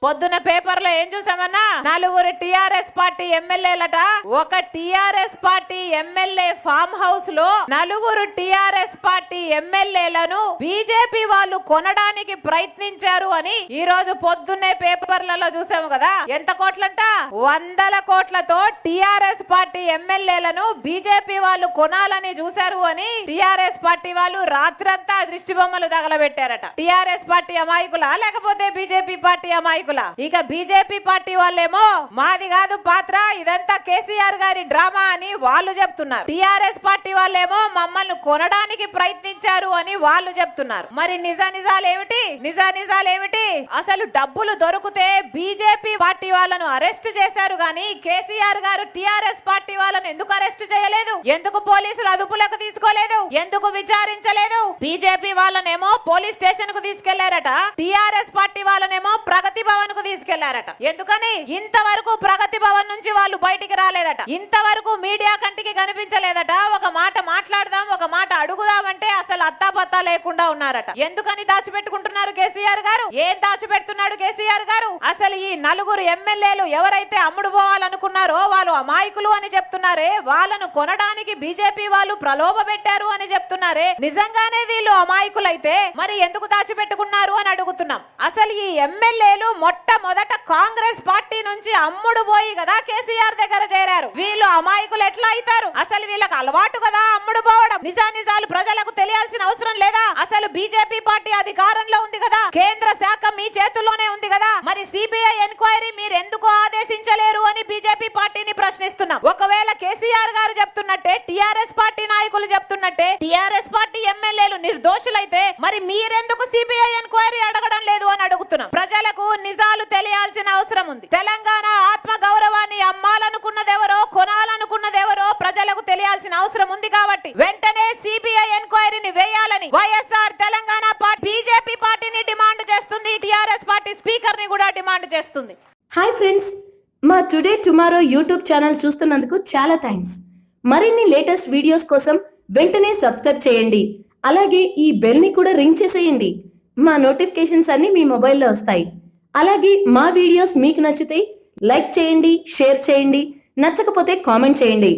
పొద్దున పేపర్లో ఏం చూసామన్నా, నలుగురు టిఆర్ఎస్ పార్టీ ఎమ్మెల్యేలట. ఒక TRS party MLA farm house లో నలుగురు టిఆర్ఎస్ పార్టీ ఎమ్మెల్యేలను బీజేపీ వాళ్ళు కొనడానికి ప్రయత్నించారు అని ఈ రోజు పొద్దున్నే పేపర్లలో చూసాము కదా. ఎంత కోట్లంట? 100 కోట్లతో టిఆర్ఎస్ పార్టీ ఎమ్మెల్యేలను బీజేపీ వాళ్ళు కొనాలని చూశారు అని టిఆర్ఎస్ పార్టీ వాళ్ళు రాత్రంతా దృష్టి బొమ్మలు తగలబెట్టారట. టిఆర్ఎస్ పార్టీ అమాయకులా లేకపోతే బీజేపీ పార్టీ అమాయకులా? ఇక బీజేపీ పార్టీ వాళ్ళేమో మాది కాదు పాత్ర, ఇదంతా కేసీఆర్ గారి డ్రామా అని వాళ్ళు చెప్తున్నారు. టిఆర్ఎస్ పార్టీ వాళ్ళేమో మమ్మల్ని కొనడానికి ప్రయత్నించారు అని వాళ్ళు చెప్తున్నారు. మరి నిజానిజాలేమిటి? అసలు డబ్బులు దొరికితే బీజేపీ పార్టీ వాళ్ళను అరెస్ట్ చేశారు గాని కేసీఆర్ గారు టిఆర్ఎస్ పార్టీ వాళ్ళను ఎందుకు అరెస్ట్ చేయలేదు? ఎందుకు పోలీసులు అదుపులోకి తీసుకోలేదు? ఎందుకు విచారించలేదు? బీజేపీ వాళ్ళనేమో పోలీస్ స్టేషన్ కు తీసుకెళ్లారట, టిఆర్ఎస్ పార్టీ వాళ్ళనేమో ప్రగతి భవన్ కు తీసుకెళ్లారట. ఎందుకని? ఇంతవరకు ప్రగతి భవన్ నుంచి వాళ్ళు బయటికి రాలేదట, ఇంతవరకు మీడియా కంటికి కనిపించలేదట. ఒక మాట మాట్లాడదాం, ఒక మాట అడుగుదామంటే అసలు అత్తాపత్తా లేకుండా ఉన్నారట. ఎందుకని దాచిపెట్టుకుంటున్నారు కేసీఆర్ గారు? ఏం దాచిపెడుతున్నాడు కేసీఆర్ గారు? అసలు ఈ నలుగురు ఎమ్మెల్యేలు ఎవరైతే అమ్ముడు పోవాలనుకున్నారో వాళ్ళు అమాయకులు అని చెప్తున్నారే, వాళ్ళను కొనడానికి బీజేపీ వాళ్ళు ప్రలోభ పెట్టారు అని చెప్తున్నారే, నిజంగానే వీళ్ళు అమాయకులైతే మరి ఎందుకు దాచిపెట్టుకున్నారు అని అడుగుతున్నాం. అసలు ఈ ఎమ్మెల్యేలు మొట్టమొదట కాంగ్రెస్ పార్టీ నుంచి అమ్ముడు పోయి కదా కేసీఆర్ దగ్గర చేరారు. వీళ్ళు అమాయకులు ఎట్లా అవుతారు? అసలు వీళ్ళకి అలవాటు కదా అమ్ముడు పోవడం. నిజాలు ప్రజలకు తెలియాల్సిన అవసరం లేదా? అసలు బీజేపీ పార్టీ అధికారంలో ఉంది కదా, కేంద్ర శాఖ మీ చేతుల్లోనే ఉంది కదా, మరి సిబిఐ ఎంక్వైరీ మీరు ఎందుకు ఆదేశించలేరు అని బీజేపీ పార్టీని ప్రశ్నిస్తున్నాం. ఒకవేళ కేసీఆర్ గారు చెప్తున్నట్టే, టిఆర్ఎస్ పార్టీ నాయకులు చెప్తున్నట్టే టిఆర్ఎస్ పార్టీ ఎమ్మెల్యేలు నిర్దోషులైతే మరి మీరెందుకు సిబిఐ ఎంక్వైరీ అడగడం లేదు అని అడుగుతున్నాం. ప్రజలకు నిజాలు తెలియాల్సిన అవసరం ఉంది. తెలంగాణ ఆత్మ గౌరవాన్ని అమ్మాలనుకున్నదెవరో, కొనాలనుకున్నదెవరో ప్రజలకు తెలియాల్సిన అవసరం ఉంది. కాబట్టి వెంటనే సిబిఐ ఎంక్వైరీని వేయాలని వైఎస్ఆర్ తెలంగాణ పార్టీ బీజేపీ పార్టీని డిమాండ్ చేస్తుంది. టిఆర్ఎస్ పార్టీ స్పీకర్ ని కూడా డిమాండ్ చేస్తుంది. హాయ్ ఫ్రెండ్స్, మా టుడే టుమారో యూట్యూబ్ ఛానల్ చూస్తున్నందుకు చాలా థ్యాంక్స్. మరిన్ని లేటెస్ట్ వీడియోస్ కోసం వెంటనే సబ్స్క్రైబ్ చేయండి. అలాగే ఈ బెల్ ని కూడా రింగ్ చేసేయండి. మా నోటిఫికేషన్స్ అన్ని మీ మొబైల్లో వస్తాయి. అలాగే మా వీడియోస్ మీకు నచ్చితే లైక్ చేయండి, షేర్ చేయండి, నచ్చకపోతే కామెంట్ చేయండి.